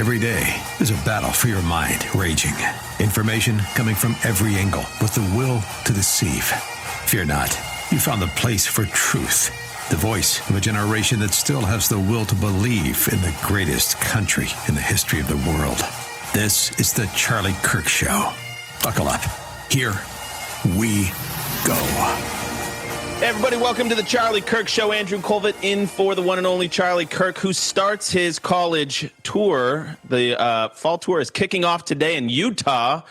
Every day, there's a battle for your mind raging. Information coming from every angle with the will to deceive. Fear not. You found the place for truth. The voice of a generation that still has the will to believe in the greatest country in the history of the world. This is the Charlie Kirk Show. Buckle up. Here we go. Hey everybody, welcome to the Charlie Kirk Show. Andrew Kolvet in for the one and only Charlie Kirk, who starts his college tour. The fall tour is kicking off today in Utah.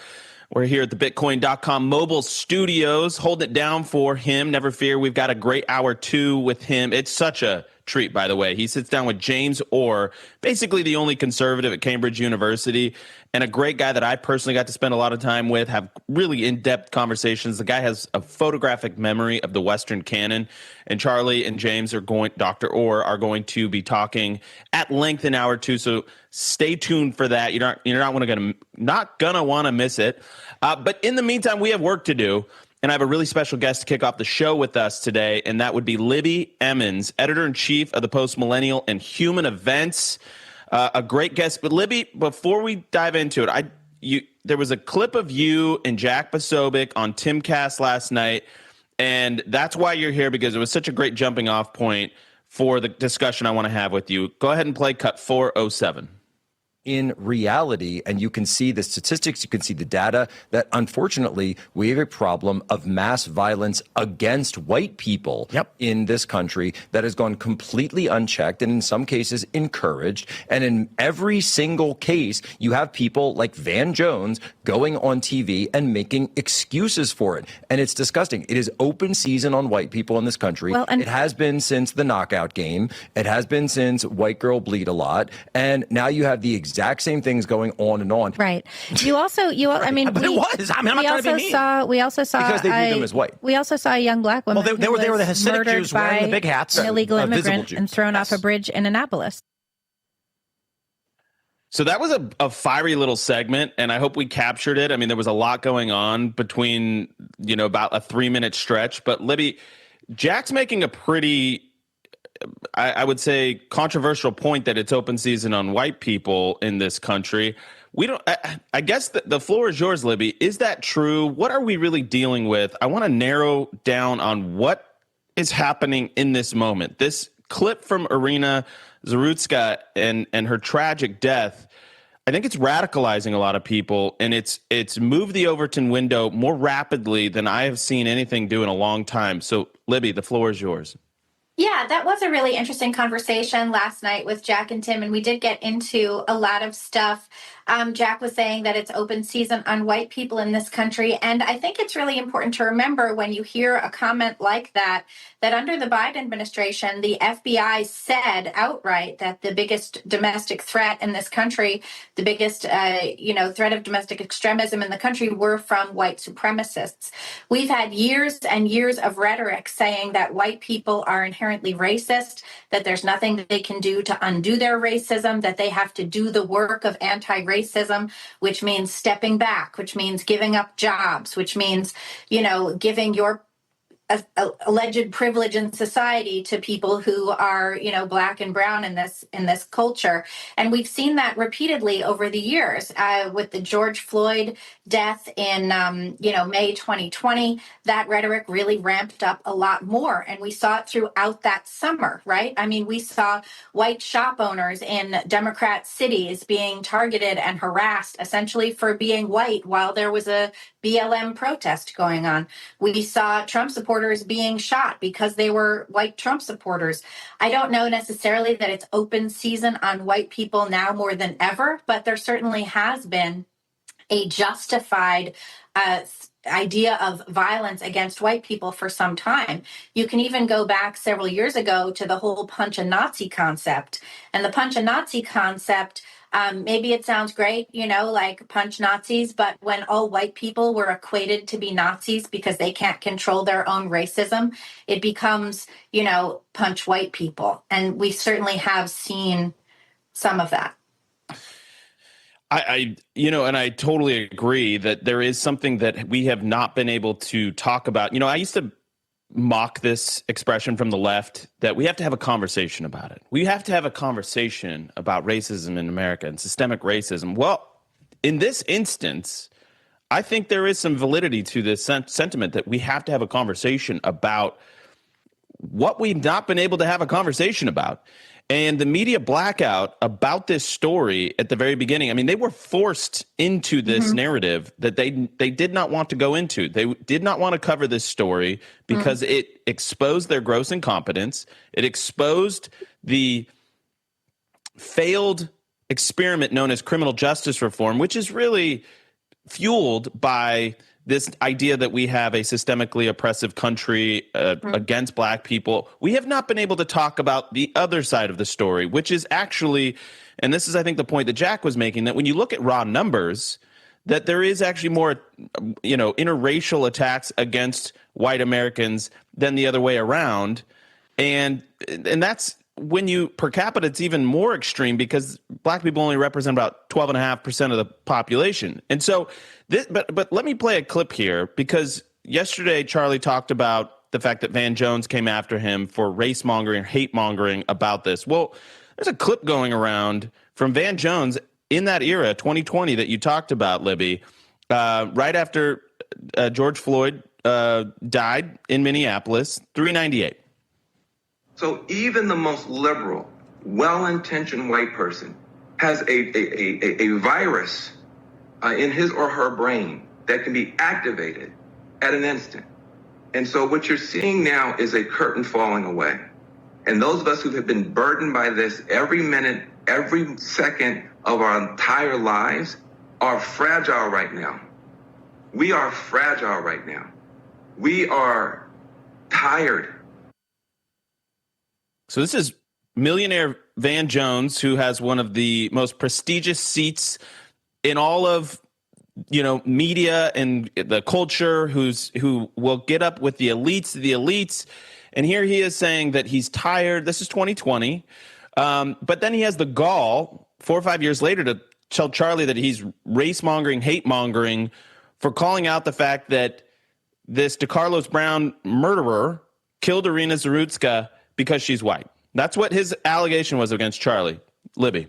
We're here at the Bitcoin.com mobile studios, holding it down for him. Never fear, we've got a great hour two with him. It's such a treat, by the way. He sits down with James Orr, basically the only conservative at Cambridge University, and a great guy that I personally got to spend a lot of time with, have really in-depth conversations. The guy has a photographic memory of the Western canon, and Charlie and James are going, Dr. Orr are going to be talking at length in hour two, so stay tuned for that. You're not gonna want to miss it. But in the meantime, we have work to do. And I have a really special guest to kick off the show with us today, and that would be Libby Emmons, editor-in-chief of the Post-Millennial and Human Events. A great guest. But Libby, before we dive into it, there was a clip of you and Jack Posobiec on Timcast last night, and that's why you're here, because it was such a great jumping-off point for the discussion I want to have with you. Go ahead and play cut 407. In reality, and you can see the statistics, you can see the data, that unfortunately we have a problem of mass violence against white people in this country that has gone completely unchecked and in some cases encouraged. And in every single case, you have people like Van Jones going on TV and making excuses for it. And it's disgusting. It is open season on white people in this country. Well, it has been since the knockout game. It has been since White Girl Bleed a Lot. And now you have the exact same things going on and on. Right. You also, I mean, but it was. I mean, I'm not trying to be mean. We also saw because they view them as white. We also saw a young black woman. Well, they were the Hasidic Jews wearing the big hats, an illegal immigrant, and thrown off a bridge in Annapolis. So that was a fiery little segment, and I hope we captured it. I mean, there was a lot going on between, about a 3-minute stretch. But Libby, Jack's making a pretty, I would say, controversial point that it's open season on white people in this country. We don't. I guess the floor is yours, Libby. Is that true? What are we really dealing with? I want to narrow down on what is happening in this moment. This clip from Irina Zarutska and her tragic death, I think it's radicalizing a lot of people, and it's moved the Overton window more rapidly than I have seen anything do in a long time. So, Libby, the floor is yours. Yeah, that was a really interesting conversation last night with Jack and Tim, and we did get into a lot of stuff. Jack was saying that it's open season on white people in this country, and I think it's really important to remember when you hear a comment like that, that under the Biden administration, the FBI said outright that the biggest domestic threat in this country, the biggest, threat of domestic extremism in the country were from white supremacists. We've had years and years of rhetoric saying that white people are inherently racist, that there's nothing that they can do to undo their racism, that they have to do the work of anti-racism, which means stepping back, which means giving up jobs, which means, giving your alleged privilege in society to people who are, black and brown in this culture. And we've seen that repeatedly over the years with the George Floyd death in, May 2020. That rhetoric really ramped up a lot more. And we saw it throughout that summer, right? I mean, we saw white shop owners in Democrat cities being targeted and harassed essentially for being white while there was a BLM protest going on. We saw Trump supporters being shot because they were white Trump supporters. I don't know necessarily that it's open season on white people now more than ever, but there certainly has been a justified idea of violence against white people for some time. You can even go back several years ago to the whole punch a Nazi concept. And the punch a Nazi concept, maybe it sounds great, like punch Nazis, but when all white people were equated to be Nazis because they can't control their own racism, it becomes, punch white people. And we certainly have seen some of that. And I totally agree that there is something that we have not been able to talk about. I used to mock this expression from the left that we have to have a conversation about it. We have to have a conversation about racism in America and systemic racism. Well, in this instance, I think there is some validity to this sentiment that we have to have a conversation about what we've not been able to have a conversation about. And the media blackout about this story at the very beginning, I mean, they were forced into this narrative that they did not want to go into. They did not want to cover this story because it exposed their gross incompetence. It exposed the failed experiment known as criminal justice reform, which is really fueled by this idea that we have a systemically oppressive country against black people. We have not been able to talk about the other side of the story, which is actually, and this is, I think, the point that Jack was making, that when you look at raw numbers, that there is actually more, interracial attacks against white Americans than the other way around. And that's, when you per capita, it's even more extreme because black people only represent about 12.5% of the population. And so but let me play a clip here, because yesterday Charlie talked about the fact that Van Jones came after him for race mongering, hate mongering about this. Well, there's a clip going around from Van Jones in that era, 2020, that you talked about, Libby, right after George Floyd died in Minneapolis, 398. So even the most liberal, well-intentioned white person has a virus in his or her brain that can be activated at an instant. And so what you're seeing now is a curtain falling away. And those of us who have been burdened by this every minute, every second of our entire lives are fragile right now. We are fragile right now. We are tired. So this is millionaire Van Jones, who has one of the most prestigious seats in all of, media and the culture, who will get up with the elites. And here he is saying that he's tired. This is 2020. But then he has the gall 4 or 5 years later to tell Charlie that he's race mongering, hate mongering, for calling out the fact that this DeCarlos Brown murderer killed Irina Zarutska because she's white. That's what his allegation was against Charlie. Libby.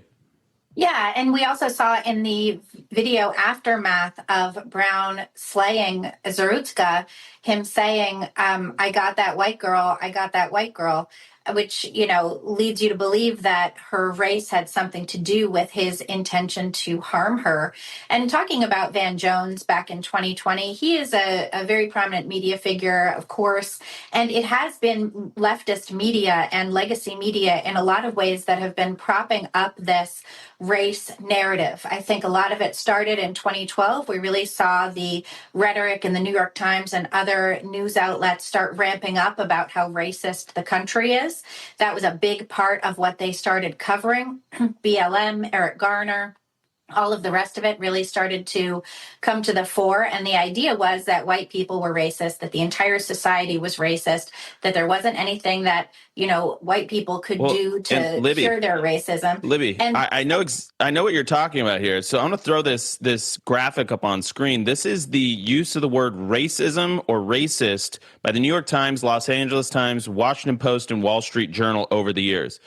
Yeah, and we also saw in the video aftermath of Brown slaying Zarutska, him saying, I got that white girl, which, leads you to believe that her race had something to do with his intention to harm her. And talking about Van Jones back in 2020, he is a very prominent media figure, of course, and it has been leftist media and legacy media in a lot of ways that have been propping up this race narrative. I think a lot of it started in 2012. We really saw the rhetoric in the New York Times and other news outlets start ramping up about how racist the country is. That was a big part of what they started covering. BLM, Eric Garner, all of the rest of it really started to come to the fore. And the idea was that white people were racist, that the entire society was racist, that there wasn't anything that, white people could do to cure their racism. Libby, and I know what you're talking about here. So I'm going to throw this graphic up on screen. This is the use of the word racism or racist by the New York Times, Los Angeles Times, Washington Post, and Wall Street Journal over the years.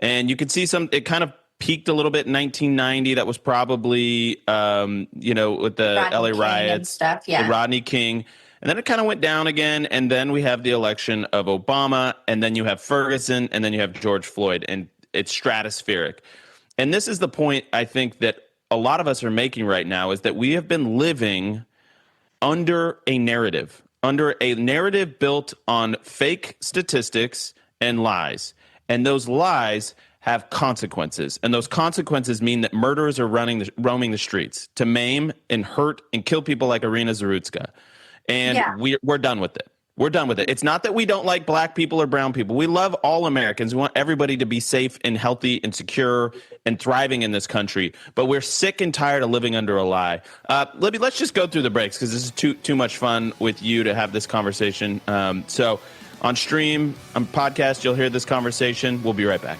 And you can see it kind of peaked a little bit in 1990. That was probably, with the Rodney LA King riots, and stuff, yeah. the Rodney King. And then it kind of went down again. And then we have the election of Obama. And then you have Ferguson. And then you have George Floyd. And it's stratospheric. And this is the point I think that a lot of us are making right now, is that we have been living under a narrative built on fake statistics and lies. And those lies have consequences. And those consequences mean that murderers are roaming the streets to maim and hurt and kill people like Irina Zarutska. And we're done with it. We're done with it. It's not that we don't like black people or brown people. We love all Americans. We want everybody to be safe and healthy and secure and thriving in this country. But we're sick and tired of living under a lie. Libby, let's just go through the breaks, because this is too much fun with you to have this conversation. So on stream, on podcast, you'll hear this conversation. We'll be right back.